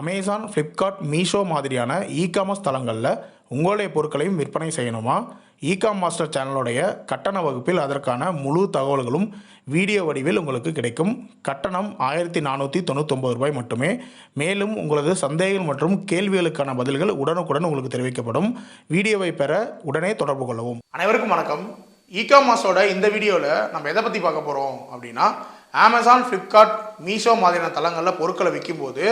Amazon, Flipkart, Meesho மாதிரியான e-commerce தளங்களில் உங்களுடைய பொருட்களையும் விற்பனை செய்யணுமா? ecom மாஸ்டர் சேனலுடைய கட்டண வகுப்பில் அதற்கான முழு தகவல்களும் வீடியோ வடிவில் உங்களுக்கு கிடைக்கும். கட்டணம் ரூ. 1499 மட்டுமே. மேலும் உங்களது சந்தேகங்கள் மற்றும் கேள்விகளுக்கான பதில்கள் உடனுக்குடன் உங்களுக்கு தெரிவிக்கப்படும். வீடியோவை பெற உடனே தொடர்பு கொள்ளவும். அனைவருக்கும் வணக்கம். இகாமர்ஸோட இந்த வீடியோவில் நம்ம எதை பற்றி பார்க்க போகிறோம் அப்படின்னா, அமேசான், ஃப்ளிப்கார்ட், மீஷோ மாதிரியான தளங்களில் பொருட்களை விற்கும்போது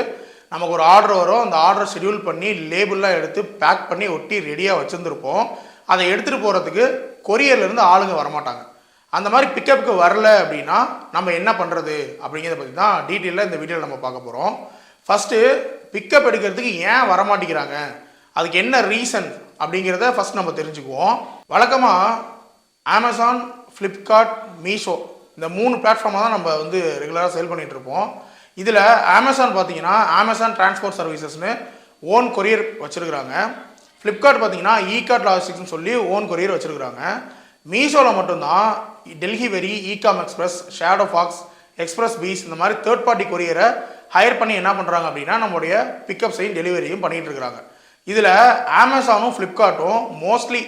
நமக்கு ஒரு ஆர்டர் வரும். அந்த ஆர்டரை ஷெடியூல் பண்ணி லேபிள்லாம் எடுத்து பேக் பண்ணி ஒட்டி ரெடியாக வச்சுருந்துருப்போம். அதை எடுத்துகிட்டு போகிறதுக்கு கொரியர்லேருந்து ஆளுங்க வரமாட்டாங்க. அந்த மாதிரி பிக்கப்புக்கு வரல அப்படின்னா நம்ம என்ன பண்ணுறது அப்படிங்கிறத பற்றி தான் டீட்டெயிலாக இந்த வீடியோவில் நம்ம பார்க்க போகிறோம். ஃபஸ்ட்டு பிக்கப் எடுக்கிறதுக்கு ஏன் வரமாட்டேங்கிறாங்க, அதுக்கு என்ன ரீசன் அப்படிங்கிறத ஃபஸ்ட் நம்ம தெரிஞ்சுக்குவோம். வழக்கமாக அமேசான், ஃப்ளிப்கார்ட், மீஷோ இந்த 3 பிளாட்ஃபார்மாக தான் நம்ம ரெகுலராக சேல் பண்ணிகிட்ருப்போம். இதில் அமேசான் பார்த்தீங்கன்னா அமேசான் டிரான்ஸ்போர்ட் சர்வீசஸ்னு ஓன் கொரியர் வச்சுருக்குறாங்க. ஃப்ளிப்கார்ட் பார்த்தீங்கன்னா ஈகார்ட் லாஜிஸ்டிக்ஸ்னு சொல்லி ஓன் கொரியர் வச்சுருக்குறாங்க. மீஷோவில் மட்டும்தான் delivery, ecom Express, Shadowfax, Xpressbees இந்த மாதிரி தேர்ட் பார்ட்டி கொரியரை ஹையர் பண்ணி என்ன பண்ணுறாங்க அப்படின்னா நம்மளுடைய பிக்கப்ஸையும் டெலிவரியும் பண்ணிகிட்டு இருக்கிறாங்க. இதில் அமேசானும் ஃப்ளிப்கார்ட்டும் மோஸ்ட்லி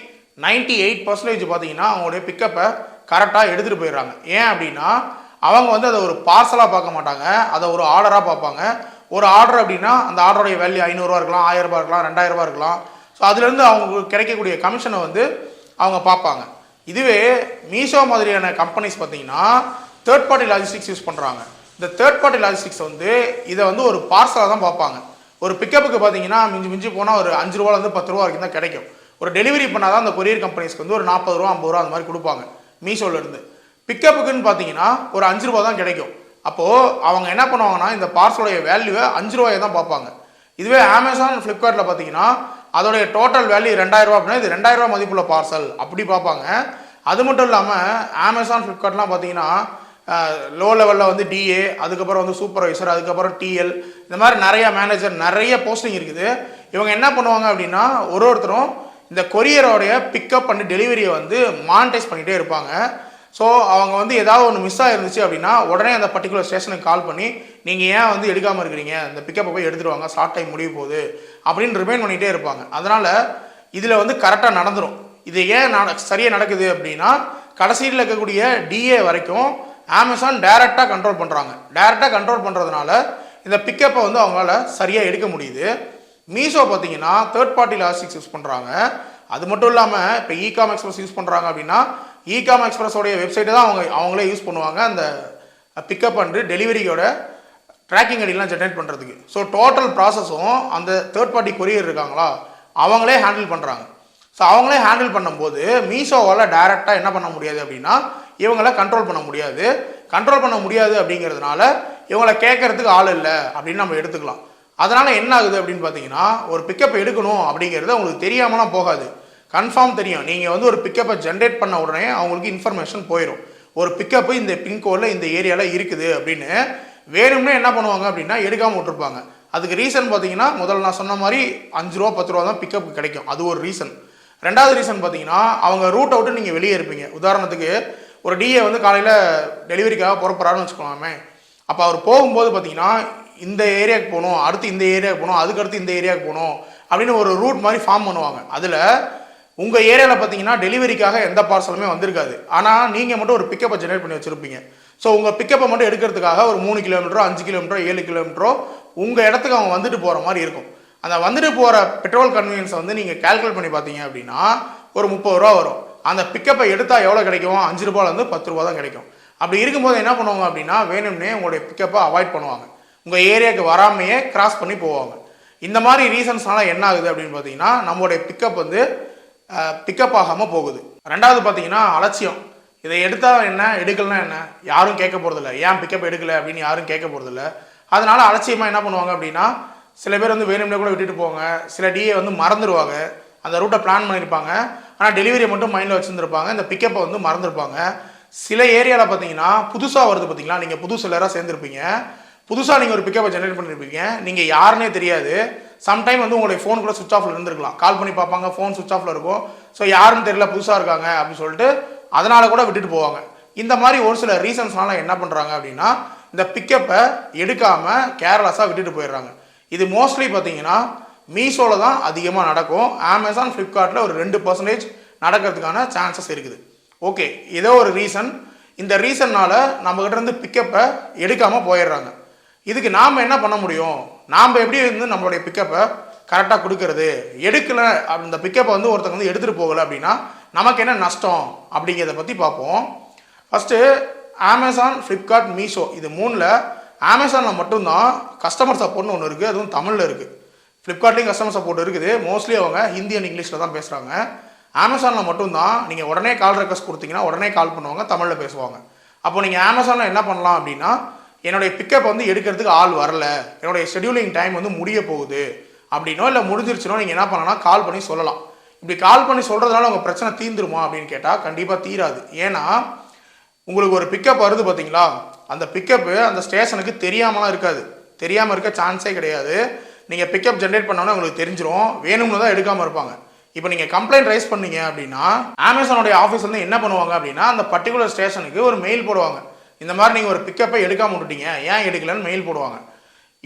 98% பார்த்தீங்கன்னா அவங்களுடைய பிக்கப்பை கரெக்டாக எடுத்துகிட்டு போயிடுறாங்க. ஏன் அப்படின்னா அவங்க அதை ஒரு பார்சலாக பார்க்க மாட்டாங்க, அதை ஒரு ஆர்டராக பார்ப்பாங்க. ஒரு ஆர்டர் அப்படின்னா அந்த ஆர்டருடைய வேல்யூ 500 இருக்கலாம், 1000 ரூபா இருக்கலாம், 2000 ரூபா இருக்கலாம். ஸோ அதுலேருந்து அவங்களுக்கு கிடைக்கக்கூடிய கமிஷனை அவங்க பார்ப்பாங்க. இதுவே மீஷோ மாதிரியான கம்பெனிஸ் பார்த்தீங்கன்னா தேர்ட் பார்ட்டி லாஜிஸ்டிக்ஸ் யூஸ் பண்ணுறாங்க. இந்த தேர்ட் பார்ட்டி லாஜிஸ்டிக்ஸ் இதை ஒரு பார்சலாக தான் பார்ப்பாங்க. ஒரு பிக்கப்புக்கு பார்த்தீங்கன்னா மிஞ்சி போனால் ஒரு 5 ரூபாலேருந்து 10 ரூபா வரைக்கும் தான் கிடைக்கும். ஒரு டெலிவரி பண்ணால் தான் அந்த கொரியர் கம்பெனிஸ்க்கு ஒரு 40 ரூபா 50 ரூபா அந்த மாதிரி கொடுப்பாங்க. மீஷோலேருந்து பிக்கப்புக்குன்னு பார்த்தீங்கன்னா ஒரு 5 ரூபா தான் கிடைக்கும். அப்போது அவங்க என்ன பண்ணுவாங்கன்னா இந்த பார்சலுடைய வேல்யூவை 5 ரூபாயை தான் பார்ப்பாங்க. இதுவே அமேசான், ஃப்ளிப்கார்ட்டில் பார்த்தீங்கன்னா அதோடைய டோட்டல் வேல்யூ 2000 ரூபா அப்படின்னா இது 2000 ரூபா மதிப்புள்ள பார்சல் அப்படி பார்ப்பாங்க. அது மட்டும் இல்லாமல் அமேசான், ஃப்ளிப்கார்ட்லாம் பார்த்தீங்கன்னா லோ லெவலில் டிஏ, அதுக்கப்புறம் சூப்பர்வைசர், அதுக்கப்புறம் டிஎல், இந்த மாதிரி நிறைய மேனேஜர், நிறைய போஸ்டிங் இருக்குது. இவங்க என்ன பண்ணுவாங்க அப்படின்னா ஒருத்தரும் இந்த கொரியரோடைய பிக்கப் பண்ணி டெலிவரியை மானிட்டைஸ் பண்ணிகிட்டே இருப்பாங்க. ஸோ அவங்க ஏதாவது ஒன்று மிஸ் ஆகிருந்துச்சு அப்படின்னா உடனே அந்த பர்டிகுலர் ஸ்டேஷனுக்கு கால் பண்ணி நீங்கள் ஏன் எடுக்காமல் இருக்கிறீங்க, இந்த பிக்கப்பை போய் எடுத்துகிட்டு வாங்க, ஸ்டார்ட் டைம் முடிய போகுது அப்படின்னு ரிமைண்ட் பண்ணிகிட்டே இருப்பாங்க. அதனால் இதில் கரெக்டாக நடந்துடும். இது ஏன் சரியாக நடக்குது அப்படின்னா கடைசியில் இருக்கக்கூடிய டிஏ வரைக்கும் அமேசான் டைரெக்டாக கண்ட்ரோல் பண்ணுறாங்க. டைரெக்டாக கண்ட்ரோல் பண்ணுறதுனால இந்த பிக்கப்பை அவங்களால சரியாக எடுக்க முடியுது. மீஷோ பார்த்தீங்கன்னா தேர்ட் பார்ட்டி லாஜிஸ்டிக்ஸ் யூஸ் பண்ணுறாங்க. அது மட்டும் இல்லாமல் இப்போ ecom எக்ஸ்பிரஸ் யூஸ் பண்ணுறாங்க அப்படின்னா ecom எக்ஸ்பிரஸோடைய வெப்சைட்டை தான் அவங்களே யூஸ் பண்ணுவாங்க அந்த பிக்கப் அண்ட் டெலிவரியோட ட்ராக்கிங் ஐடிலாம் ஜென்ரேட் பண்ணுறதுக்கு. ஸோ டோட்டல் ப்ராசஸும் அந்த தேர்ட் பார்ட்டி கொரியர் இருக்காங்களா அவங்களே ஹேண்டில் பண்ணுறாங்க. ஸோ அவங்களே ஹேண்டில் பண்ணும்போது மீஷோவால் டைரெக்டாக என்ன பண்ண முடியாது அப்படின்னா இவங்கள கண்ட்ரோல் பண்ண முடியாது. கண்ட்ரோல் பண்ண முடியாது அப்படிங்கிறதுனால இவங்களை கேட்கறதுக்கு ஆள் இல்லை அப்படின்னு நம்ம எடுத்துக்கலாம். அதனால் என்ன ஆகுது அப்படின்னு பார்த்தீங்கன்னா ஒரு பிக்கப் எடுக்கணும் அப்படிங்கிறது அவங்களுக்கு தெரியாமலாம் போகாது, கன்ஃபார்ம் தெரியும். நீங்கள் ஒரு பிக்கப்பை ஜென்ரேட் பண்ண உடனே அவங்களுக்கு இன்ஃபர்மேஷன் போயிடும். ஒரு பிக்கப்பு இந்த பின்கோடில் இந்த ஏரியாவில் இருக்குது அப்படின்னு. வேணும்னே என்ன பண்ணுவாங்க அப்படின்னா எடுக்காமல் விட்டுருப்பாங்க. அதுக்கு ரீசன் பார்த்தீங்கன்னா முதல்ல நான் சொன்ன மாதிரி 5 ரூபா 10 ரூபா தான் பிக்கப்புக்கு கிடைக்கும், அது ஒரு ரீசன். ரெண்டாவது ரீசன் பார்த்தீங்கன்னா அவங்க ரூட்டை விட்டு நீங்கள் வெளியே இருப்பீங்க. உதாரணத்துக்கு ஒரு டிஏ காலையில் டெலிவரிக்காக புறப்படுறாருன்னு வச்சுக்கோமே. அப்போ அவர் போகும்போது பார்த்தீங்கன்னா இந்த ஏரியாவுக்கு போகணும், அடுத்து இந்த ஏரியாவுக்கு போகணும், அதுக்கடுத்து இந்த ஏரியாவுக்கு போகணும் அப்படின்னு ஒரு ரூட் மாதிரி ஃபார்ம் பண்ணுவாங்க. அதில் உங்கள் ஏரியாவில் பார்த்தீங்கன்னா டெலிவரிக்காக எந்த பார்சலுமே வந்திருக்காது. ஆனால் நீங்கள் மட்டும் ஒரு பிக்கப்பை ஜென்ரேட் பண்ணி வச்சுருப்பீங்க. ஸோ உங்கள் பிக்கப்பை மட்டும் எடுக்கிறதுக்காக ஒரு 3 கிலோமீட்டரோ 5 கிலோமீட்டரோ 7 கிலோமீட்டரோ உங்கள் இடத்துக்கு அவங்க வந்துட்டு போகிற மாதிரி இருக்கும். அந்த வந்துட்டு போகிற பெட்ரோல் கன்வீனியன்ஸை நீங்கள் கால்குலேட் பண்ணி பார்த்தீங்க அப்படின்னா ஒரு 30 ரூபா வரும். அந்த பிக்கப்பை எடுத்தால் எவ்வளோ கிடைக்கும்? 5 ரூபாலேருந்து 10 ரூபா தான் கிடைக்கும். அப்படி இருக்கும்போது என்ன பண்ணுவாங்க அப்படின்னா வேணும்னே உங்களுடைய பிக்கப்பை அவாய்ட் பண்ணுவாங்க, உங்கள் ஏரியாவுக்கு வராமையே கிராஸ் பண்ணி போவாங்க. இந்த மாதிரி ரீசன்ஸ்னால என்ன ஆகுது அப்படின்னு பார்த்தீங்கன்னா நம்மளுடைய பிக்கப் பிக்கப் ஆகாமல் போகுது. ரெண்டாவது பார்த்தீங்கன்னா அலட்சியம். இதை எடுத்தால் என்ன, எடுக்கலன்னா என்ன, யாரும் கேட்க போகிறதில்ல. ஏன் பிக்கப் எடுக்கலை அப்படின்னு யாரும் கேட்க போகிறதில்ல. அதனால அலட்சியமாக என்ன பண்ணுவாங்க அப்படின்னா சில பேர் வேணும்னே கூட விட்டுட்டு போவாங்க. சில டிஏ மறந்துடுவாங்க. அந்த ரூட்டை பிளான் பண்ணியிருப்பாங்க, ஆனால் டெலிவரியை மட்டும் மைண்டில் வச்சுருந்துருப்பாங்க, இந்த பிக்கப்பை மறந்துருப்பாங்க. சில ஏரியாவில் பார்த்தீங்கன்னா புதுசாக வருது பார்த்தீங்களா, நீங்கள் புது சிலராக சேர்ந்துருப்பீங்க. புதுசாக நீங்கள் ஒரு பிக்கப்பை ஜென்ரேட் பண்ணியிருப்பீங்க, நீங்கள் யாருன்னே தெரியாது. சம்டைம் உங்களுடைய ஃபோன் கூட சுவிச் ஆஃபில் இருந்திருக்கலாம். கால் பண்ணி பார்ப்பாங்க, ஃபோன் சுவிச் ஆஃபில் இருக்கும். ஸோ யாருன்னு தெரியல, புதுசாக இருக்காங்க அப்படின்னு சொல்லிட்டு அதனால் கூட விட்டுட்டு போவாங்க. இந்த மாதிரி ஒரு சில ரீசன்ஸ்னால என்ன பண்ணுறாங்க அப்படின்னா இந்த பிக்கப்பை எடுக்காமல் கேர்லெஸ்ஸாக விட்டுட்டு போயிடுறாங்க. இது மோஸ்ட்லி பார்த்தீங்கன்னா மீஷோவில் தான் அதிகமாக நடக்கும். அமேசான், ஃப்ளிப்கார்ட்டில் ஒரு 2% நடக்கிறதுக்கான சான்சஸ் இருக்குது. ஓகே, ஏதோ ஒரு ரீசன், இந்த ரீசன்னால் நம்மகிட்ட இருந்து பிக்கப்பை எடுக்காமல் போயிடுறாங்க. இதுக்கு நாம் என்ன பண்ண முடியும்? நாம் எப்படி நம்மளுடைய பிக்கப்பை கரெக்டாக கொடுக்கறது? எடுக்கலை, அந்த பிக்கப்பை ஒருத்தங்க எடுத்துகிட்டு போகலை அப்படின்னா நமக்கு என்ன நஷ்டம் அப்படிங்கிறத பற்றி பார்ப்போம். ஃபஸ்ட்டு அமேசான், ஃப்ளிப்கார்ட், மீஷோ இது 3ல் அமேசானில் மட்டும்தான் கஸ்டமர் சப்போர்ட்னு ஒன்று இருக்குது. அதுவும் தமிழில் இருக்குது. ஃப்ளிப்கார்ட்லேயும் கஸ்டமர் சப்போர்ட் இருக்குது. மோஸ்ட்லி அவங்க ஹிந்தி அண்ட் இங்கிலீஷில் தான் பேசுகிறாங்க. அமேசானில் மட்டும்தான் நீங்கள் உடனே கால் ரெக்வஸ்ட் கொடுத்தீங்கன்னா உடனே கால் பண்ணுவாங்க, தமிழில் பேசுவாங்க. அப்போ நீங்கள் அமேசானில் என்ன பண்ணலாம் அப்படின்னா, என்னுடைய பிக்கப் எடுக்கிறதுக்கு ஆள் வரல, என்னுடைய ஷெடியூலிங் டைம் முடிய போகுது அப்படின்னோ இல்லை முடிஞ்சிருச்சுனோ நீங்கள் என்ன பண்ணலாம், கால் பண்ணி சொல்லலாம். இப்படி கால் பண்ணி சொல்கிறதுனால உங்கள் பிரச்சனை தீந்துருமா அப்படின்னு கேட்டால் கண்டிப்பாக தீராது. ஏன்னா உங்களுக்கு ஒரு பிக்கப் வருது பார்த்தீங்களா, அந்த பிக்கப்பு அந்த ஸ்டேஷனுக்கு தெரியாமலாம் இருக்காது. தெரியாமல் இருக்க சான்ஸே கிடையாது. நீங்கள் பிக்கப் ஜென்ரேட் பண்ணோன்னே உங்களுக்கு தெரிஞ்சிடும். வேணும்னு தான் எடுக்காமல் இருப்பாங்க. இப்போ நீங்கள் கம்ப்ளைண்ட் ரைஸ் பண்ணீங்க அப்படின்னா அமேசானுடைய ஆஃபீஸ் என்ன பண்ணுவாங்க அப்படின்னா, அந்த பர்டிகுலர் ஸ்டேஷனுக்கு ஒரு மெயில் போடுவாங்க. இந்த மாதிரி நீங்கள் ஒரு பிக்கப்பை எடுக்காமல் விட்டுட்டீங்க, ஏன் எடுக்கலன்னு மெயில் போடுவாங்க.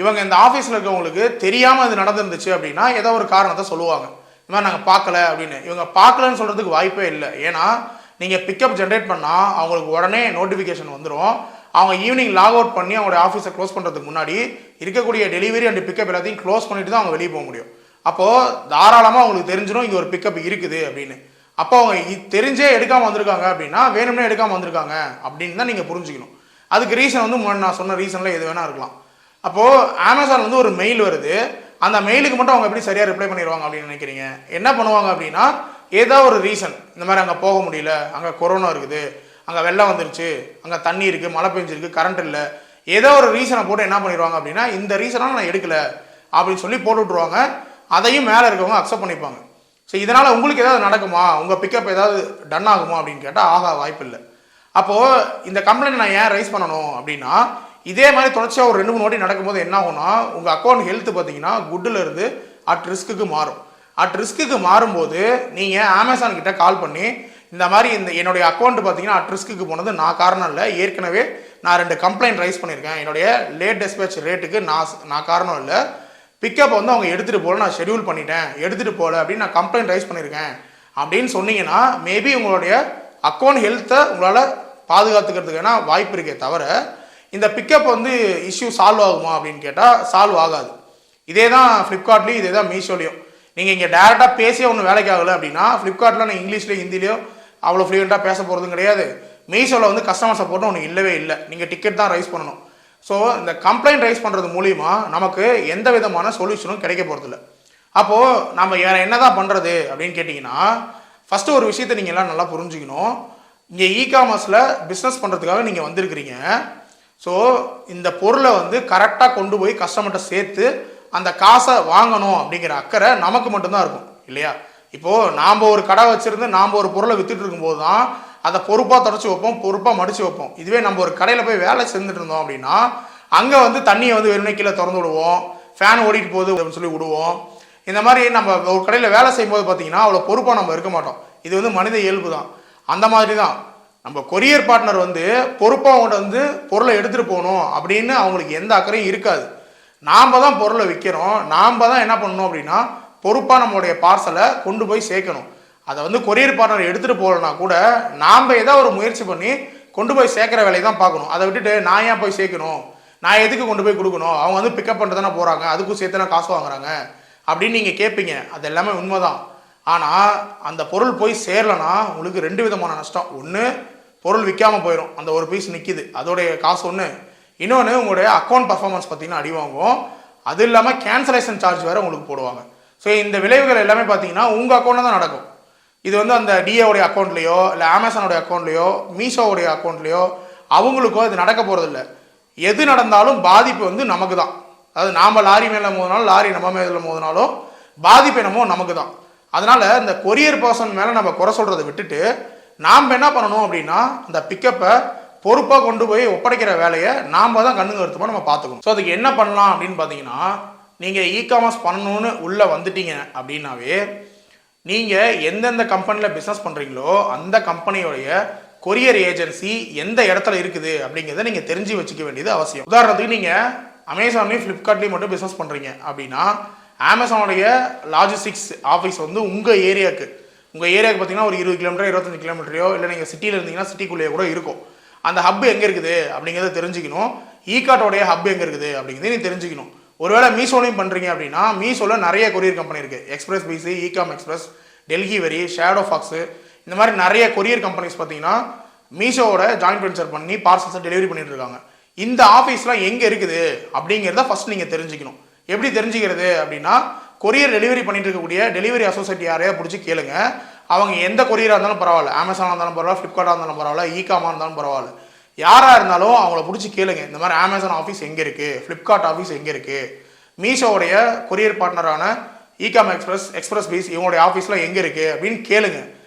இவங்க இந்த ஆஃபீஸில் இருக்கவங்களுக்கு தெரியாமல் அது நடந்துருந்துச்சு அப்படின்னா ஏதோ ஒரு காரணத்தை சொல்லுவாங்க. இந்த மாதிரி நாங்கள் பார்க்கல அப்படின்னு. இவங்க பார்க்கலன்னு சொல்கிறதுக்கு வாய்ப்பே இல்லை. ஏன்னா நீங்கள் பிக்கப் ஜென்ரேட் பண்ணால் அவங்களுக்கு உடனே நோட்டிஃபிகேஷன் வந்துடும். அவங்க ஈவினிங் லாக் அவுட் பண்ணி அவங்களுடைய ஆஃபீஸை க்ளோஸ் பண்ணுறதுக்கு முன்னாடி இருக்கக்கூடிய டெலிவரி அண்ட் பிக்கப் எல்லாத்தையும் க்ளோஸ் பண்ணிட்டு தான் அவங்க வெளியே போக முடியும். அப்போது தாராளமாக அவங்களுக்கு தெரிஞ்சிடும் இங்கே ஒரு பிக்கப் இருக்குது அப்படின்னு. அப்போ அவங்க தெரிஞ்சே எடுக்காமல் வந்திருக்காங்க அப்படின்னா வேணும்னே எடுக்காமல் வந்திருக்காங்க அப்படின்னு தான் நீங்கள் புரிஞ்சுக்கணும். அதுக்கு ரீசன் நான் சொன்ன ரீசனில் எது வேணால் இருக்கலாம். அப்போது அமேசான் ஒரு மெயில் வருது, அந்த மெயிலுக்கு மட்டும் அவங்க எப்படி சரியாக ரிப்ளை பண்ணிடுவாங்க அப்படின்னு நினைக்கிறீங்க? என்ன பண்ணுவாங்க அப்படின்னா, ஏதோ ஒரு ரீசன், இந்த மாதிரி அங்கே போக முடியல, அங்கே கொரோனா இருக்குது, அங்கே வெள்ளம் வந்துருச்சு, அங்கே தண்ணி இருக்குது, மழை பெஞ்சிருக்கு, கரண்ட் இல்லை, ஏதோ ஒரு ரீசனை போட்டு என்ன பண்ணிடுவாங்க அப்படின்னா, இந்த ரீசனால் நான் எடுக்கலை அப்படின்னு சொல்லி போட்டு விட்ருவாங்க. அதையும் மேலே இருக்கவங்க அக்செப்ட் பண்ணிப்பாங்க. ஸோ இதனால் உங்களுக்கு ஏதாவது நடக்குமா, உங்கள் பிக்கப் ஏதாவது டன் ஆகுமா அப்படின்னு கேட்டால் ஆக வாய்ப்பு இல்லை. அப்போது இந்த கம்ப்ளைண்ட் நான் ஏன் ரைஸ் பண்ணணும் அப்படின்னா, இதே மாதிரி தொடர்ச்சியாக ஒரு 2-3 வாட்டி நடக்கும்போது என்ன ஆகும்னா, உங்கள் அக்கௌண்ட் ஹெல்த் பார்த்தீங்கன்னா குட்டில் இருந்து அட் ரிஸ்க்குக்கு மாறும். அட் ரிஸ்க்குக்கு மாறும்போது நீங்கள் அமேசான் கிட்ட கால் பண்ணி, இந்த மாதிரி என்னுடைய அக்கௌண்ட் பார்த்தீங்கன்னா அட் ரிஸ்க்குக்கு போனது நான் காரணம் இல்லை, ஏற்கனவே நான் 2 கம்ப்ளைண்ட் ரைஸ் பண்ணியிருக்கேன், என்னுடைய லேட் டிஸ்பேச் ரேட்டுக்கு நான் காரணம் இல்லை, பிக்கப் அவங்க எடுத்துகிட்டு போகல, நான் ஷெடியூல் பண்ணிட்டேன், எடுத்துகிட்டு போகல அப்படின்னு நான் கம்ப்ளைண்ட் ரைஸ் பண்ணியிருக்கேன் அப்படின்னு சொன்னீங்கன்னா மேபி உங்களுடைய அக்கௌண்ட் ஹெல்த்தை உங்களால் பாதுகாத்துக்கிறதுக்கான வாய்ப்பு இருக்கே தவிர, இந்த பிக்கப் இஷ்யூ சால்வ் ஆகுமா அப்படின்னு கேட்டால் சால்வ் ஆகாது. இதே தான் ஃப்ளிப்கார்ட்லேயும், இதே தான் மீஷோலையும். நீங்கள் இங்கே டேரெக்டாக பேசியே ஒன்றும் வேலைக்கு ஆகலை அப்படின்னா, ஃப்ளிப்கார்ட்டில் நான் இங்கிலீஷ்லேயும் ஹிந்திலையும் அவ்வளோ ஃப்ளூயண்ட்டாக பேச போகிறதும் கிடையாது. மீஷோவில் கஸ்டமர் சப்போர்ட்டும் ஒன்று இல்லவே இல்லை, நீங்கள் டிக்கெட் தான் ரைஸ் பண்ணணும். ஸோ இந்த கம்ப்ளைண்ட் ரைஸ் பண்ணுறது மூலிமா நமக்கு எந்த விதமான சொல்யூஷனும் கிடைக்க போகிறதில்ல. அப்போது நம்ம வேறு என்ன தான் பண்ணுறது அப்படின்னு கேட்டிங்கன்னா, ஃபஸ்ட்டு ஒரு விஷயத்தை நீங்கள் எல்லாம் நல்லா புரிஞ்சுக்கணும். இங்கே இகாமர்ஸில் பிஸ்னஸ் பண்ணுறதுக்காக நீங்கள் வந்திருக்கிறீங்க. ஸோ இந்த பொருளை கரெக்டாக கொண்டு போய் கஸ்டமர்கிட்ட சேர்த்து அந்த காசை வாங்கணும் அப்படிங்கிற அக்கறை நமக்கு மட்டும்தான் இருக்கும் இல்லையா? இப்போது நாம் ஒரு கடை வச்சுருந்து நாம் ஒரு பொருளை விற்றுட்டு இருக்கும்போது தான் அதை பொறுப்பாக தொடச்சி வைப்போம், பொறுப்பாக மடித்து வைப்போம். இதுவே நம்ம ஒரு கடையில் போய் வேலை செஞ்சுட்டு இருந்தோம் அப்படின்னா அங்கே தண்ணியை வெறும் கீழே திறந்து விடுவோம், ஃபேன் ஓடிட்டு போகுது அப்படின்னு சொல்லி விடுவோம். இந்த மாதிரி நம்ம ஒரு கடையில் வேலை செய்யும்போது பார்த்தீங்கன்னா அவ்வளோ பொறுப்பாக நம்ம இருக்க மாட்டோம். இது மனித இயல்பு தான். அந்த மாதிரி தான் நம்ம கொரியர் பார்ட்னர் பொறுப்பாக அவங்கள்ட்ட பொருளை எடுத்துகிட்டு போகணும் அப்படின்னு அவங்களுக்கு எந்த அக்கறையும் இருக்காது. நாம் தான் பொருளை விற்கிறோம், நாம் தான் என்ன பண்ணணும் அப்படின்னா பொறுப்பாக நம்மளுடைய பார்சலை கொண்டு போய் சேர்க்கணும். அதை கொரியர் பார்ட்னர் எடுத்துகிட்டு போகலன்னா கூட நாம் ஏதாவது ஒரு முயற்சி பண்ணி கொண்டு போய் சேர்க்குற வேலையை தான் பார்க்கணும். அதை விட்டுட்டு நான் ஏன் போய் சேர்க்கணும், நான் எதுக்கு கொண்டு போய் கொடுக்கணும், அவங்க பிக்கப் பண்ணிட்டு தானே போகிறாங்க, அதுக்கும் சேர்த்து காசு வாங்குறாங்க அப்படின்னு நீங்கள் கேட்பீங்க. அது எல்லாமே உண்மைதான். ஆனால் அந்த பொருள் போய் சேரலைன்னா உங்களுக்கு 2 விதமான நஷ்டம். ஒன்று, பொருள் விற்காமல் போயிடும், அந்த ஒரு பீஸ் நிற்கிது, அதோடைய காசு ஒன்று. இன்னொன்று, உங்களுடைய அக்கௌண்ட் பர்ஃபார்மன்ஸ் பார்த்தீங்கன்னா அடி வாங்கும். அது இல்லாமல் கேன்சலேஷன் சார்ஜ் வேறு உங்களுக்கு போடுவாங்க. ஸோ இந்த விளைவுகள் எல்லாமே பார்த்தீங்கன்னா உங்கள் அக்கௌண்ட்டில் தான் நடக்கும். இது அந்த டிஏவுடைய அக்கௌண்ட்லேயோ இல்லை அமேசானுடைய அக்கௌண்ட்லேயோ மீஷோவுடைய அக்கௌண்ட்லேயோ அவங்களுக்கோ இது நடக்க போகிறதில்ல. எது நடந்தாலும் பாதிப்பு நமக்கு தான். அதாவது நாம் லாரி மேலே மோதினாலும் லாரி நம்ம மேலே மோதினாலும் பாதிப்பு என்னமோ நமக்கு தான். அதனால் இந்த கொரியர் பர்சன் மேலே நம்ம குறை சொல்கிறத விட்டுட்டு நாம் என்ன பண்ணணும் அப்படின்னா, அந்த பிக்கப்பை பொறுப்பாக கொண்டு போய் ஒப்படைக்கிற வேலையை நாம் தான் கண்ணுங்க எடுத்துப்போம் நம்ம பார்த்துக்கணும். ஸோ அதுக்கு என்ன பண்ணலாம் அப்படின்னு பார்த்தீங்கன்னா, நீங்கள் இகாமர்ஸ் பண்ணணும்னு உள்ளே வந்துட்டீங்க அப்படின்னாவே நீங்கள் எந்தெந்த கம்பெனியில் பிஸ்னஸ் பண்ணுறீங்களோ அந்த கம்பெனியோடைய கொரியர் ஏஜென்சி எந்த இடத்துல இருக்குது அப்படிங்கிறத நீங்கள் தெரிஞ்சு வச்சுக்க வேண்டியது அவசியம். உதாரணத்துக்கு நீங்கள் அமேசான்லேயும் ஃப்ளிப்கார்ட்லேயும் மட்டும் பிஸ்னஸ் பண்ணுறீங்க அப்படின்னா அமேசானுடைய லாஜிஸ்டிக்ஸ் ஆஃபீஸ் வந்து உங்கள் ஏரியாவுக்கு பார்த்தீங்கன்னா ஒரு 20 கிலோமீட்டர் 25 கிலோமீட்டரையோ இல்லை நீங்கள் சிட்டியில் இருந்தீங்கன்னா சிட்டிக்குள்ளேயே கூட இருக்கும். அந்த ஹப் எங்கே இருக்குது அப்படிங்கிறத தெரிஞ்சுக்கணும். ஈகார்ட்டோடைய ஹப் எங்கே இருக்குது அப்படிங்கிறத நீ தெரிஞ்சுக்கணும். ஒருவேளை மீஷோலையும் பண்ணுறீங்க அப்படின்னா மீஷோவில் நிறைய கொரியர் கம்பெனி இருக்குது. Xpressbees, ecom Express, Delhivery, Shadowfax, இந்த மாதிரி நிறைய கொரியர் கம்பெனிஸ் பார்த்தீங்கன்னா மீஷோவோட ஜாயின்ட் வென்ச்சர் பண்ணி பார்சல்ஸை டெலிவரி பண்ணிட்டு இருக்காங்க. இந்த ஆஃபீஸ்லாம் எங்கே இருக்குது அப்படிங்கிறத ஃபர்ஸ்ட் நீங்கள் தெரிஞ்சுக்கணும். எப்படி தெரிஞ்சுக்கிறது அப்படின்னா கொரியர் டெலிவரி பண்ணிட்டு இருக்கக்கூடிய டெலிவரி அசோசியேட் யாரையா பிடிச்சி கேளுங்க. அவங்க எந்த கொரியராக இருந்தாலும் பரவாயில்ல, அமேசானாக இருந்தாலும் பரவாயில்ல, ஃப்ளிப்கார்ட்டாக இருந்தாலும் பரவாயில்ல, ஈகாமாக இருந்தாலும் பரவாயில்ல, யாராக இருந்தாலும் அவங்கள பிடிச்சி கேளுங்க. இந்த மாதிரி அமேசான் ஆஃபீஸ் எங்கே இருக்குது, ஃப்ளிப்கார்ட் ஆஃபீஸ் எங்கே இருக்குது, மீஷோவுடைய கொரியர் பார்ட்னரான ecom எக்ஸ்பிரஸ் பீஸ் இவங்களுடைய ஆஃபீஸ்லாம் எங்கே இருக்குது அப்படின்னு கேளுங்க.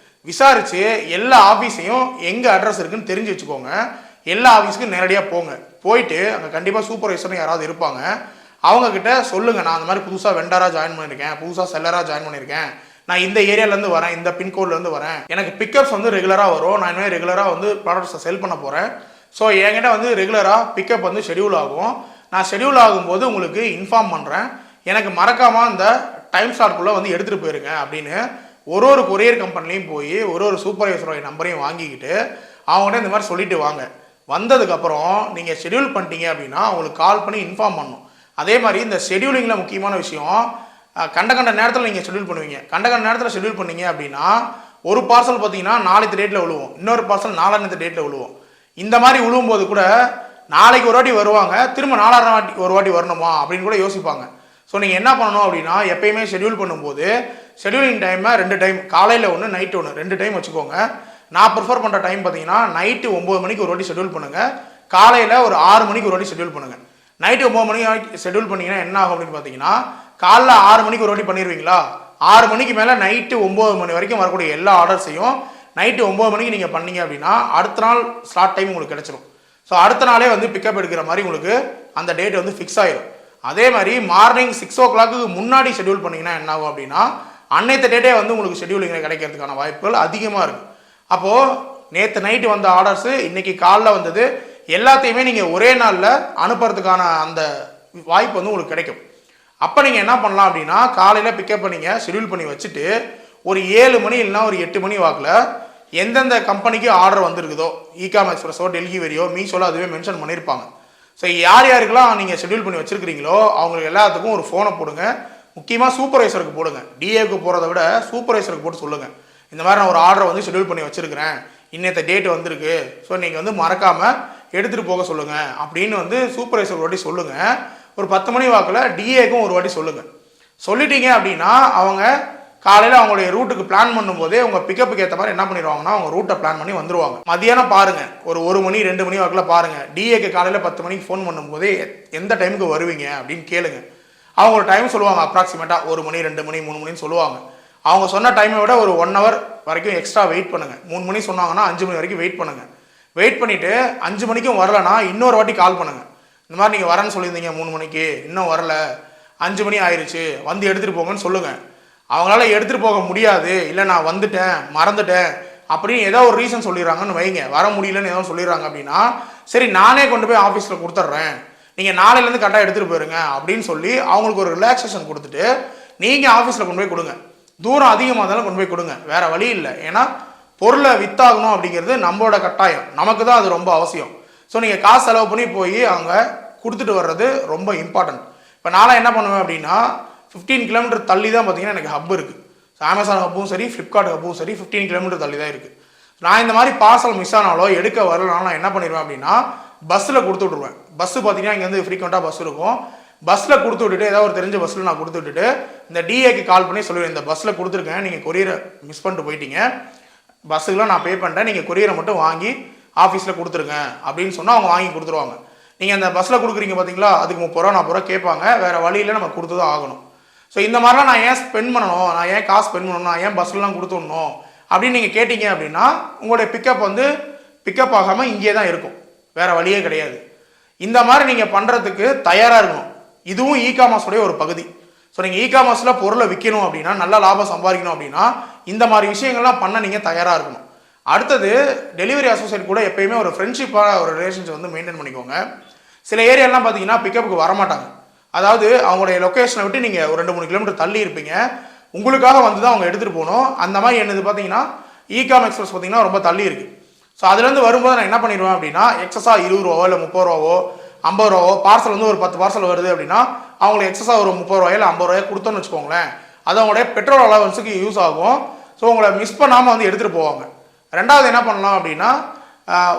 விசாரித்து எல்லா ஆஃபீஸையும் எங்கே அட்ரஸ் இருக்குன்னு தெரிஞ்சு வச்சுக்கோங்க. எல்லா ஆஃபீஸுக்கும் நேரடியாக போங்க. போயிட்டு அங்கே கண்டிப்பாக சூப்பர்வைசர்னு யாராவது இருப்பாங்க. அவங்கக்கிட்ட சொல்லுங்கள், நான் அந்த மாதிரி புதுசாக வெண்டராக ஜாயின் பண்ணியிருக்கேன், புதுசாக செல்லராக ஜாயின் பண்ணியிருக்கேன், நான் இந்த ஏரியாலேருந்து வரேன், இந்த பின்கோட்லேருந்து வரேன், எனக்கு பிக்கப்ஸ் வந்து ரெகுலராக வரும், நான் இனிமேல் ரெகுலராக வந்து ப்ராடக்ட்ஸை செல் பண்ண போகிறேன். ஸோ என்கிட்ட வந்து ரெகுலராக பிக்கப் வந்து ஷெடியூல் ஆகும். நான் ஷெடியூல் ஆகும்போது உங்களுக்கு இன்ஃபார்ம் பண்ணுறேன். எனக்கு மறக்காமல் அந்த டைம் ஸ்லாட்குள்ளே வந்து எடுத்துகிட்டு போயிருங்க அப்படின்னு ஒரு கொரியர் கம்பெனிலையும் போய் ஒரு சூப்பர்வைசரோட நம்பரையும் வாங்கிக்கிட்டு அவங்ககிட்ட இந்த மாதிரி சொல்லிட்டு வாங்க. வந்ததுக்கப்புறம் நீங்கள் ஷெடியூல் பண்ணிட்டீங்க அப்படின்னா அவங்களுக்கு கால் பண்ணி இன்ஃபார்ம் பண்ணணும். அதே மாதிரி இந்த ஷெடியூலிங்கில் முக்கியமான விஷயம், கண்ட நேரத்தில் நீங்கள் ஷெடியூல் பண்ணுவீங்க. கண்ட நேரத்தில் ஷெடியூல் பண்ணீங்க அப்படின்னா ஒரு பார்சல் பார்த்தீங்கன்னா நாளைக்கு டேட்டில் விழுவோம், இன்னொரு பார்சல் நாலாயிரத்து டேட்டில் விழுவோம். இந்த மாதிரி விழுவும்போது கூட நாளைக்கு ஒரு வாட்டி வருவாங்க, திரும்ப 4,000 ஒரு வாட்டி வரணுமா அப்படின்னு கூட யோசிப்பாங்க. ஸோ நீங்கள் என்ன பண்ணணும் அப்படின்னா எப்பயுமே ஷெடியூல் பண்ணும்போது ஷெடியூலிங் டைமை 2 டைம், காலையில் ஒன்று நைட்டு ஒன்று, 2 டைம் வச்சுக்கோங்க. நான் ப்ரிஃபர் பண்ணுற டைம் பார்த்தீங்கன்னா நைட்டு 9 மணிக்கு ஒரு வாட்டி ஷெடியூல் பண்ணுங்கள், காலையில் ஒரு 6 மணிக்கு ஒரு வாட்டி ஷெடியூல் பண்ணுங்கள். நைட்டு 9 மணிக்கு ஷெடியூல் பண்ணிங்கன்னா என்ன ஆகும் அப்படின்னு பார்த்தீங்கன்னா காலைல 6 மணிக்கு ஒரு வாட்டி பண்ணிடுவீங்களா, 6 மணிக்கு மேலே நைட்டு 9 மணி வரைக்கும் வரக்கூடிய எல்லா ஆர்டர்ஸையும் நைட்டு 9 மணிக்கு நீங்கள் பண்ணீங்க அப்படின்னா அடுத்த நாள் ஸ்லாட் டைம் உங்களுக்கு கிடச்சிரும். ஸோ அடுத்த நாளே வந்து பிக்கப் எடுக்கிற மாதிரி உங்களுக்கு அந்த டேட் வந்து ஃபிக்ஸ் ஆயிடும். அதே மாதிரி மார்னிங் 6 o'clock முன்னாடி ஷெடியூல் பண்ணிங்கன்னா என்ன ஆகும் அப்படின்னா அன்னைத்த டேட்டே வந்து உங்களுக்கு ஷெடியூலிங்கில் கிடைக்கிறதுக்கான வாய்ப்புகள் அதிகமாக இருக்குது. அப்போது நேற்று நைட்டு வந்த ஆர்டர்ஸு இன்றைக்கி காலைல வந்தது எல்லாத்தையுமே நீங்கள் ஒரே நாளில் அனுப்புறதுக்கான அந்த வாய்ப்பு வந்து உங்களுக்கு கிடைக்கும். அப்போ நீங்கள் என்ன பண்ணலாம் அப்படின்னா காலையில் பிக்கப் பண்ணிங்க ஷெடியூல் பண்ணி வச்சுட்டு ஒரு 7 மணி இல்லைனா ஒரு 8 மணி வாக்கில் எந்தெந்த கம்பெனிக்கு ஆர்டர் வந்துருக்குதோ ecom எக்ஸ்பிரஸோ டெல்லி வெரியோ மீஷோலோ அதுவே மென்ஷன் பண்ணியிருப்பாங்க. ஸோ யார் யாருக்கெல்லாம் நீங்கள் ஷெடியூல் பண்ணி வச்சுருக்கிறீங்களோ அவங்களுக்கு எல்லாத்துக்கும் ஒரு ஃபோனை போடுங்க. முக்கியமாக சூப்பர்வைசருக்கு போடுங்க. டிஏக்கு போகிறத விட சூப்பர்வைசருக்கு போட்டு சொல்லுங்கள், இந்த மாதிரி நான் ஒரு ஆர்டரை வந்து ஷெடியூல் பண்ணி வச்சுருக்கிறேன், இன்னத்த டேட் வந்திருக்கு, ஸோ நீங்கள் வந்து மறக்காமல் எடுத்துகிட்டு போக சொல்லுங்கள் அப்படின்னு வந்து சூப்பர்வைசர் ஒரு வாட்டி சொல்லுங்கள். ஒரு 10 மணி வாக்கில் டிஏக்கும் ஒரு வாட்டி சொல்லுங்கள். சொல்லிட்டீங்க அப்படின்னா அவங்க காலையில் அவங்களுடைய ரூட்டுக்கு பிளான் பண்ணும்போதே உங்கள் பிக்கப்புக்கு ஏற்ற மாதிரி என்ன பண்ணிடுவாங்கன்னா அவங்க ரூட்டை பிளான் பண்ணி வந்துடுவாங்க. மதியானம் பாருங்கள், ஒரு 1 மணி 2 மணி வாக்கில் பாருங்கள், டிஏக்கு காலையில் 10 மணிக்கு ஃபோன் பண்ணும்போதே எந்த டைமுக்கு வருவீங்க அப்படின்னு கேளுங்க. அவங்க ஒரு டைம் சொல்லுவாங்க, அப்ராக்சிமேட்டாக 1 மணி 2 மணி 3 மணின்னு சொல்லுவாங்க. அவங்க சொன்ன டைமை விட ஒரு 1 hour வரைக்கும் எக்ஸ்ட்ரா வெயிட் பண்ணுங்கள். 3 மணி சொன்னாங்கன்னா 5 மணி வரைக்கும் வெயிட் பண்ணுங்கள். வெயிட் பண்ணிவிட்டு 5 மணிக்கும் வரலன்னா இன்னொரு வாட்டி கால் பண்ணுங்கள். இந்த மாதிரி நீங்கள் வரேன்னு சொல்லியிருந்தீங்க 3 மணிக்கு, இன்னும் வரல, 5 மணி ஆயிடுச்சு, வந்து எடுத்துகிட்டு போங்கன்னு சொல்லுங்கள். அவங்களால எடுத்துகிட்டு போக முடியாது, இல்லை நான் வந்துட்டேன் மறந்துட்டேன் அப்படின்னு ஏதோ ஒரு ரீசன் சொல்லிடுறாங்கன்னு வைங்க, வர முடியலன்னு ஏதோ சொல்லிடுறாங்க அப்படின்னா சரி நானே கொண்டு போய் ஆஃபீஸில் கொடுத்துட்றேன், நீங்கள் நாளையிலேருந்து கரெக்டாக எடுத்துகிட்டு போயிருங்க அப்படின்னு சொல்லி அவங்களுக்கு ஒரு ரிலாக்ஸேஷன் கொடுத்துட்டு நீங்கள் ஆஃபீஸில் கொண்டு போய் கொடுங்க. தூரம் அதிகமாக இருந்தாலும் கொண்டு போய் கொடுங்க, வேறு வழி இல்லை. ஏன்னா பொருளை வித்தாகணும் அப்படிங்கிறது நம்மளோட கட்டாயம், நமக்கு தான் அது ரொம்ப அவசியம். ஸோ நீங்கள் காசு செலவு பண்ணி போய் அவங்க கொடுத்துட்டு வர்றது ரொம்ப இம்பார்ட்டன்ட். இப்போ நான்லாம் என்ன பண்ணுவேன் அப்படின்னா 15 கிலோமீட்டர் தள்ளி தான் பார்த்தீங்கன்னா எனக்கு ஹப் இருக்குது. அமேசான் ஹப்பும் சரி, ஃப்ளிப்கார்ட் ஹப்பும் சரி 15 கிலோமீட்டர் தள்ளி தான் இருக்குது. நான் இந்த மாதிரி பார்சல் மிஸ் ஆனாலோ எடுக்க வரலனாலும் நான் என்ன பண்ணிடுவேன் அப்படின்னா பஸ்ஸில் கொடுத்து விட்ருவேன். பஸ்ஸு பார்த்தீங்கன்னா இங்கே வந்து ஃப்ரீக்வெண்ட்டாக பஸ் இருக்கும். பஸ்ஸில் கொடுத்து விட்டுட்டு ஏதாவது ஒரு தெரிஞ்ச பஸ்ஸில் நான் கொடுத்து விட்டுட்டு இந்த டிஏக்கு கால் பண்ணி சொல்லுவேன், இந்த பஸ்ஸில் கொடுத்துருக்கேன், நீங்கள் கொரியரை மிஸ் பண்ணிட்டு போயிட்டீங்க, பஸ்ஸுக்கெலாம் நான் பே பண்ணிட்டேன், நீங்கள் கொரியரை மட்டும் வாங்கி ஆஃபீஸில் கொடுத்துருங்க அப்படின்னு சொன்னால் அவங்க வாங்கி கொடுத்துருவாங்க. நீங்கள் அந்த பஸ்ஸில் கொடுக்குறீங்க பார்த்தீங்களா, அதுக்கு 30 ரூபா 40 ரூபா கேட்பாங்க, வேறு வழியில் நம்ம கொடுத்து தான் ஆகணும். ஸோ இந்த மாதிரிலாம் நான் ஏன் ஸ்பெண்ட் பண்ணணும், நான் ஏன் காசு ஸ்பெண்ட் பண்ணணும், நான் ஏன் பஸ்லாம் கொடுத்துடணும் அப்படின்னு நீங்கள் கேட்டிங்க அப்படின்னா உங்களுடைய பிக்கப் வந்து பிக்கப் ஆகாமல் இங்கே தான் இருக்கும், வேறு வழியே கிடையாது. இந்த மாதிரி நீங்கள் பண்ணுறதுக்கு தயாராக இருக்கணும். இதுவும் இகாமர்ஸோடைய ஒரு பகுதி. ஸோ நீங்கள் இகாமர்ஸில் பொருளை விற்கணும் அப்படின்னா, நல்லா லாபம் சம்பாதிக்கணும் அப்படின்னா இந்த மாதிரி விஷயங்கள்லாம் பண்ண நீங்கள் தயாராக இருக்கணும். அடுத்தது டெலிவரி அசோசியேட் கூட எப்பயுமே ஒரு ஃப்ரெண்ட்ஷிப்பான ஒரு ரிலேஷன்ஷிப் வந்து மெயின்டைன் பண்ணிக்கோங்க. சில ஏரியாலாம் பார்த்தீங்கன்னா பிக்கப்புக்கு வரமாட்டாங்க. அதாவது அவங்களுடைய லொக்கேஷனை விட்டு நீங்கள் ஒரு 2-3 கிலோமீட்டர் தள்ளி இருப்பீங்க, உங்களுக்காக வந்து தான் அவங்க எடுத்துகிட்டு போகணும். அந்த மாதிரி என்னது பார்த்தீங்கன்னா ecom எக்ஸ்பிரஸ் பார்த்தீங்கன்னா ரொம்ப தள்ளி இருக்குது. ஸோ அதுலேருந்து வரும்போது நான் என்ன பண்ணிடுவேன் அப்படின்னா, எக்ஸஸாக 20 ரூபாவோ இல்லை 30 ரூபாவோ 50 ரூபாவோ, பார்சல் வந்து ஒரு 10 பார்சல் வருது அப்படின்னா அவங்களுக்கு எக்ஸஸாக ஒரு 30 ரூபாயோ இல்லை 50 ரூபாயோ கொடுத்தோன்னு வச்சுக்கோங்களேன், அது அவங்களுடைய பெட்ரோல் அலவன்ஸுக்கு யூஸ் ஆகும். ஸோ உங்களை மிஸ் பண்ணாமல் வந்து எடுத்துகிட்டு போவாங்க. ரெண்டாவது என்ன பண்ணலாம் அப்படின்னா,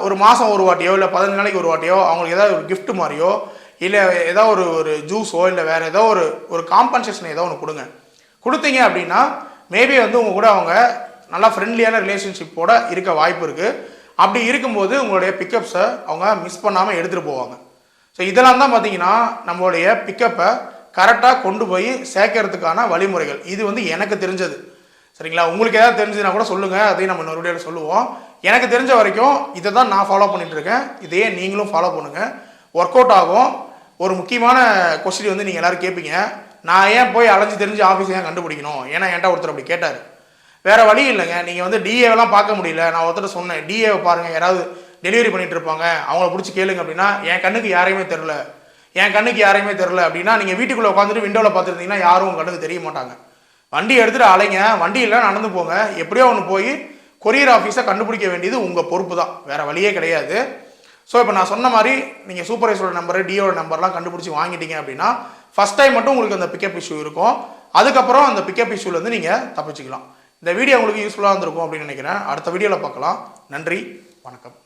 ஒரு மாதம் ஒரு வாட்டியோ இல்லை 15 நாளைக்கு ஒரு வாட்டியோ அவங்களுக்கு ஏதாவது ஒரு கிஃப்ட் மாதிரியோ இல்லை ஏதோ ஒரு ஜூஸோ இல்லை வேறு ஏதோ ஒரு காம்பன்சேஷன் ஏதோ ஒன்று கொடுங்க. கொடுத்தீங்க அப்படின்னா மேபி வந்து உங்கள் கூட அவங்க நல்லா ஃப்ரெண்ட்லியான ரிலேஷன்ஷிப்போட இருக்க வாய்ப்பு இருக்குது. அப்படி இருக்கும்போது உங்களுடைய பிக்கப்ஸை அவங்க மிஸ் பண்ணாமல் எடுத்துகிட்டு போவாங்க. ஸோ இதெல்லாம் தான் பார்த்தீங்கன்னா நம்மளுடைய பிக்கப்பை கரெக்டாக கொண்டு போய் சேர்க்கறதுக்கான வழிமுறைகள். இது வந்து எனக்கு தெரிஞ்சது. சரிங்களா? உங்களுக்கு ஏதாவது தெரிஞ்சதுன்னா கூட சொல்லுங்கள், அதையும் நம்ம இன்னொரு வீடியோவில் சொல்லுவோம். எனக்கு தெரிஞ்ச வரைக்கும் இதை தான் நான் ஃபாலோ பண்ணிகிட்ருக்கேன். இதையே நீங்களும் ஃபாலோ பண்ணுங்கள், ஒர்க் அவுட் ஆகும். ஒரு முக்கியமான கொஸ்டின் வந்து நீங்கள் எல்லோரும் கேட்பீங்க, நான் ஏன் போய் அலைஞ்சு தெரிஞ்சு ஆஃபீஸ் ஏன் கண்டுபிடிக்கணும்? ஏன்னா என்கிட்ட ஒருத்தர் அப்படி கேட்டார். வேறு வழி இல்லைங்க, நீங்கள் வந்து டிஏவெல்லாம் பார்க்க முடியல. நான் ஒருத்தர் சொன்னேன், டிஏவை பாருங்கள், யாராவது டெலிவரி பண்ணிகிட்டு இருப்பாங்க, அவங்கள பிடிச்சி கேளுங்க அப்படின்னா, என் கண்ணுக்கு யாரையுமே தெரில அப்படின்னா நீங்கள் வீட்டுக்குள்ளே உட்காந்துட்டு விண்டோவில் பார்த்துருந்தீங்கன்னா யாரும் உங்கள் கண்ணுக்கு தெரிய மாட்டாங்க. வண்டி எடுத்துகிட்டு அலைங்க, வண்டியில் நடந்து போங்க, எப்படியோ ஒன்று போய் கொரியர் ஆஃபீஸை கண்டுபிடிக்க வேண்டியது உங்கள் பொறுப்பு தான், வேறு வழியே கிடையாது. ஸோ இப்போ நான் சொன்ன மாதிரி நீங்கள் சூப்பர்வைசரோட நம்பரு டிஓட நம்பர்லாம் கண்டுபிடிச்சி வாங்கிட்டீங்க அப்படின்னா ஃபஸ்ட் டைம் மட்டும் உங்களுக்கு அந்த பிக்கப் இஷ்யூ இருக்கும். அதுக்கப்புறம் அந்த பிக்கப் இஷ்யூலேருந்து நீங்கள் தப்பிச்சிக்கலாம். இந்த வீடியோ உங்களுக்கு யூஸ்ஃபுல்லாக இருந்திருக்கும் அப்படின்னு நினைக்கிறேன். அடுத்த வீடியோவில் பார்க்கலாம். நன்றி, வணக்கம்.